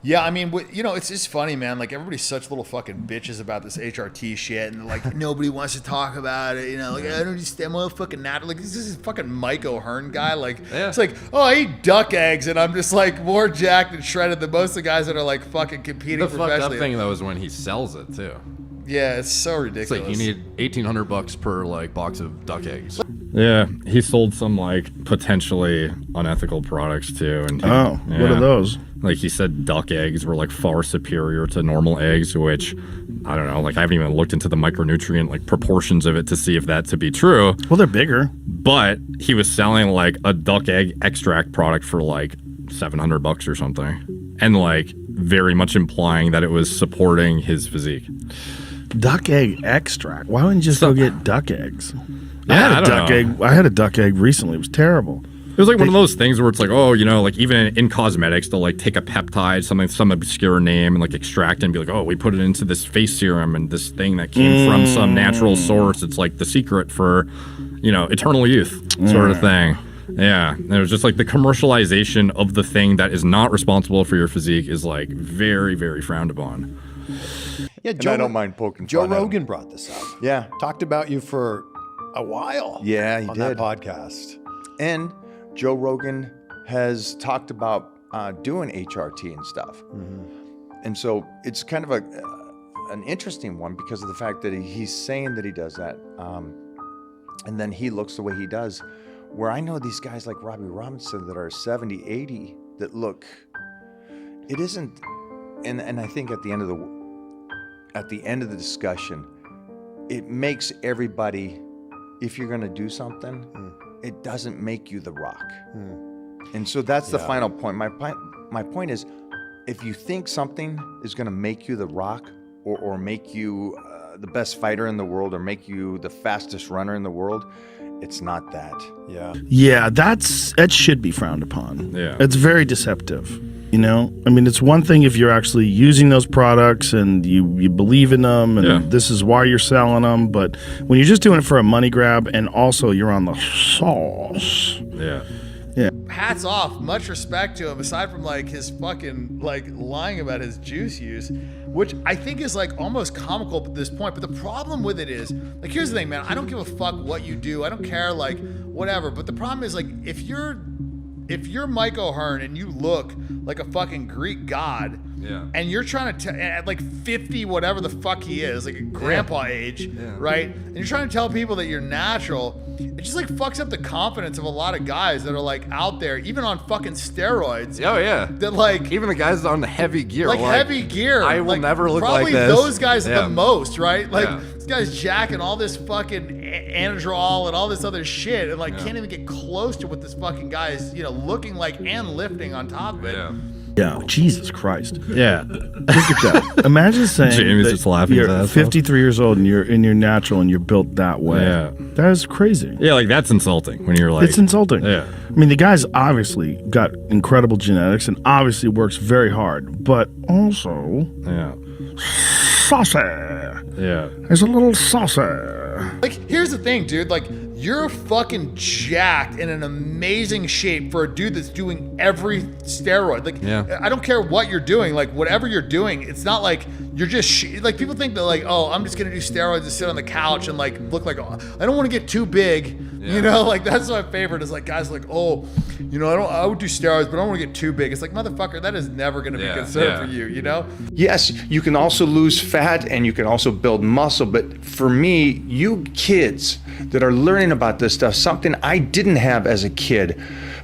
Yeah, I mean, it's just funny, man. Like, everybody's such little fucking bitches about this HRT shit, and like nobody wants to talk about it. Like, I don't understand, motherfucking not. Like, this is fucking Mike O'Hearn guy. Like, it's like, oh, I eat duck eggs, and I'm just like more jacked and shredded than most of the guys that are like fucking competing professionally. The fucked up thing though is when he sells it too. Yeah, it's so ridiculous. It's like you need $1,800 per like box of duck eggs. Yeah, he sold some like potentially unethical products too. And what are those? Like he said duck eggs were like far superior to normal eggs, which I don't know, like I haven't even looked into the micronutrient like proportions of it to see if that to be true. Well, they're bigger. But he was selling like a duck egg extract product for like $700 or something. And like very much implying that it was supporting his physique. Duck egg extract. Why wouldn't you just go get duck eggs? Yeah, I had a duck egg recently. It was terrible. It was like one of those things where it's like, oh, like even in cosmetics, they'll like take a peptide, some obscure name, and like extract it and be like, oh, we put it into this face serum and this thing that came from some natural source. It's like the secret for, eternal youth sort of thing. Yeah, and it was just like the commercialization of the thing that is not responsible for your physique is like very, very frowned upon. Yeah, I don't mind poking Joe fun at him. Rogan brought this up. Yeah. Talked about you for a while. Yeah, he on did. that podcast. And Joe Rogan has talked about doing HRT and stuff. And so it's kind of an interesting one because of the fact that he's saying that he does that. And then he looks the way he does. Where I know these guys like Robbie Robinson that are 70, 80 that look, it isn't, and I think at the end of the discussion, it makes everybody, if you're going to do something, it doesn't make you The Rock. And so that's the final point. My point is, if you think something is going to make you The Rock or make you the best fighter in the world or make you the fastest runner in the world, it's not that. Yeah, that should be frowned upon. Yeah. It's very deceptive. I mean, it's one thing if you're actually using those products and you believe in them and this is why you're selling them, but when you're just doing it for a money grab and also you're on the sauce. Yeah. Hats off, much respect to him, aside from like his fucking like lying about his juice use, which I think is like almost comical at this point. But the problem with it is, like, here's the thing, man, I don't give a fuck what you do. I don't care, like, whatever. But the problem is, like, if you're Mike O'Hearn and you look like a fucking Greek god, and you're trying to at like 50, whatever the fuck he is, like a grandpa age, right? And you're trying to tell people that you're natural, it just like fucks up the confidence of a lot of guys that are like out there, even on fucking steroids. Oh yeah. That like even the guys on the heavy gear. Like heavy gear. I will like, never look probably like this. Those guys the most, right? Like this guy's jacking all this fucking anadrol and all this other shit, and like can't even get close to what this fucking guy is, looking like and lifting on top of it. Yeah, Jesus Christ. Yeah. Look at that. Imagine saying Jamie's that just laughing his you're ass off. 53 years old and you're natural and you're built that way. Yeah. That is crazy. Yeah, like that's insulting when you're like... It's insulting. Yeah. I mean, the guy's obviously got incredible genetics and obviously works very hard, but also... Yeah. Saucy. Yeah. There's a little saucy. Like, here's the thing, dude. Like, you're fucking jacked in an amazing shape for a dude that's doing every steroid. Like, I don't care what you're doing. Like, whatever you're doing, it's not like you're just like people think that like, oh, I'm just gonna do steroids and sit on the couch and like look like I don't want to get too big. Like that's my favorite is like guys like, oh, I would do steroids, but I don't want to get too big. It's like, motherfucker, that is never gonna be considered for you. Yes, you can also lose fat and you can also build muscle, but for me, you kids that are learning about this stuff, something I didn't have as a kid,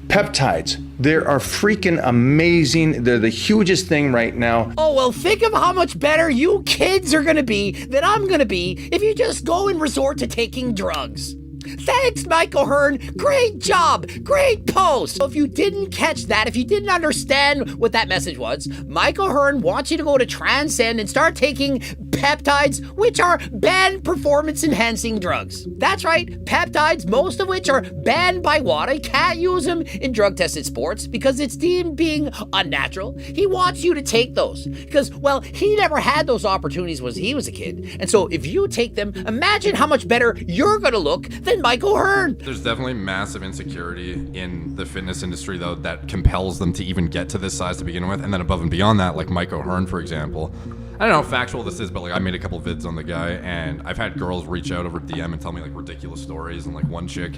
peptides. They are freaking amazing. They're the hugest thing right now. Oh, well, think of how much better you kids are gonna be than I'm gonna be if you just go and resort to taking drugs. Thanks, Mike O'Hearn. Great job. Great post. So if you didn't catch that, if you didn't understand what that message was, Mike O'Hearn wants you to go to Transcend and start taking peptides, which are banned performance-enhancing drugs. That's right, peptides, most of which are banned by WADA. Can't use them in drug-tested sports because it's deemed being unnatural. He wants you to take those because, well, he never had those opportunities when he was a kid. And so if you take them, imagine how much better you're gonna look than Mike O'Hearn. There's definitely massive insecurity in the fitness industry, though, that compels them to even get to this size to begin with. And then above and beyond that, like Mike O'Hearn, for example. I don't know how factual this is, but like I made a couple vids on the guy, and I've had girls reach out over DM and tell me like ridiculous stories. And like one chick,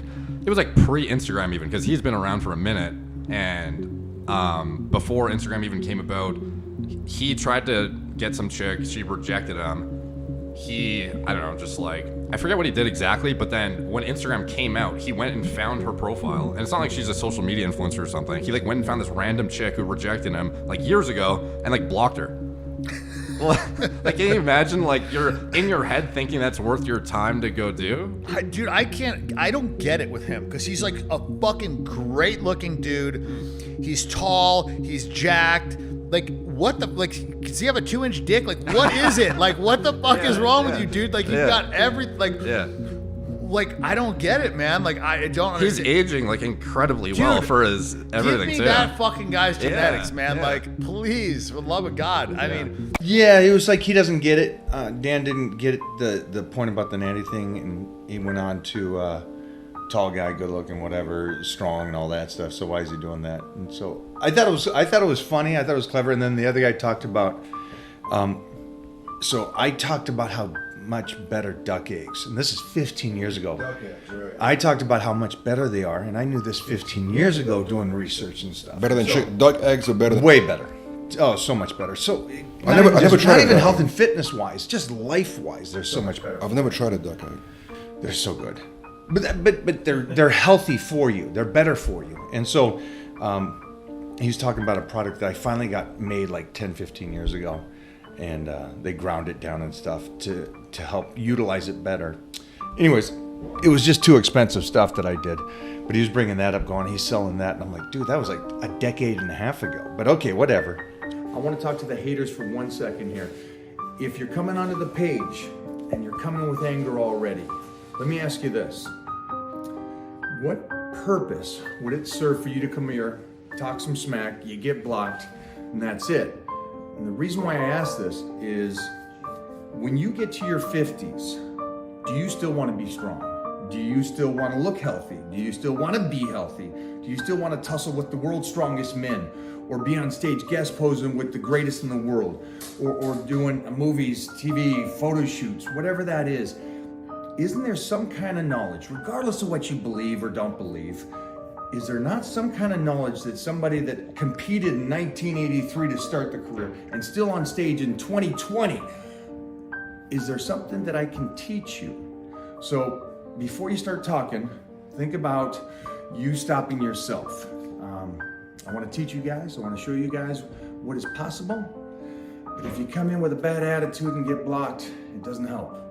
it was like pre-Instagram even, because he's been around for a minute. And before Instagram even came about, he tried to get some chick. She rejected him. I don't know, just like, I forget what he did exactly, but then when Instagram came out, he went and found her profile. And it's not like she's a social media influencer or something. He like went and found this random chick who rejected him like years ago and like blocked her. Like, can you imagine, like, you're in your head thinking that's worth your time to go do? Dude, I don't get it with him because he's like a fucking great looking dude. He's tall, he's jacked. Like, what the, like, does he have a 2-inch dick? Like, what is it? Like, what the fuck is wrong with you, dude? Like, you've got like, I don't get it, man. Like, I don't understand. He's aging, like, incredibly well for his everything, give me too. that fucking guy's genetics, man. Like, please, for the love of God. I mean, Yeah, he was like, he doesn't get it. Dan didn't get it, the point about the nanny thing, and he went on to tall guy, good looking, whatever, strong and all that stuff. So why is he doing that? And so I thought it was funny. I thought it was clever. And then the other guy talked about. So I talked about how much better duck eggs, and this is 15 years ago. Duck eggs, right. I talked about how much better they are, and I knew this 15 years ago doing research and stuff. Better than chicken. Duck eggs are better than. Way better. Oh, so much better. So I never tried not a even duck health egg. and fitness wise, just life wise, they're so much better. I've never tried a duck egg. They're so good, but they're healthy for you. They're better for you. And so he was talking about a product that I finally got made like 10, 15 years ago, and they ground it down and stuff to help utilize it better. Anyways, it was just too expensive stuff that I did. But he was bringing that up, going, he's selling that, and I'm like, dude, that was like a decade and a half ago. But okay, whatever. I want to talk to the haters for 1 second here. If you're coming onto the page and you're coming with anger already, let me ask you this. What purpose would it serve for you to come here, talk some smack, you get blocked, and that's it? And the reason why I ask this is when you get to your 50s, do you still want to be strong? Do you still want to look healthy? Do you still want to be healthy? Do you still want to tussle with the world's strongest men? Or be on stage guest posing with the greatest in the world? Or doing movies, TV, photo shoots, whatever that is. Isn't there some kind of knowledge, regardless of what you believe or don't believe, is there not some kind of knowledge that somebody that competed in 1983 to start their career and still on stage in 2020, is there something that I can teach you? So before you start talking, think about you stopping yourself. I want to teach you guys, I want to show you guys what is possible. But if you come in with a bad attitude and get blocked, it doesn't help.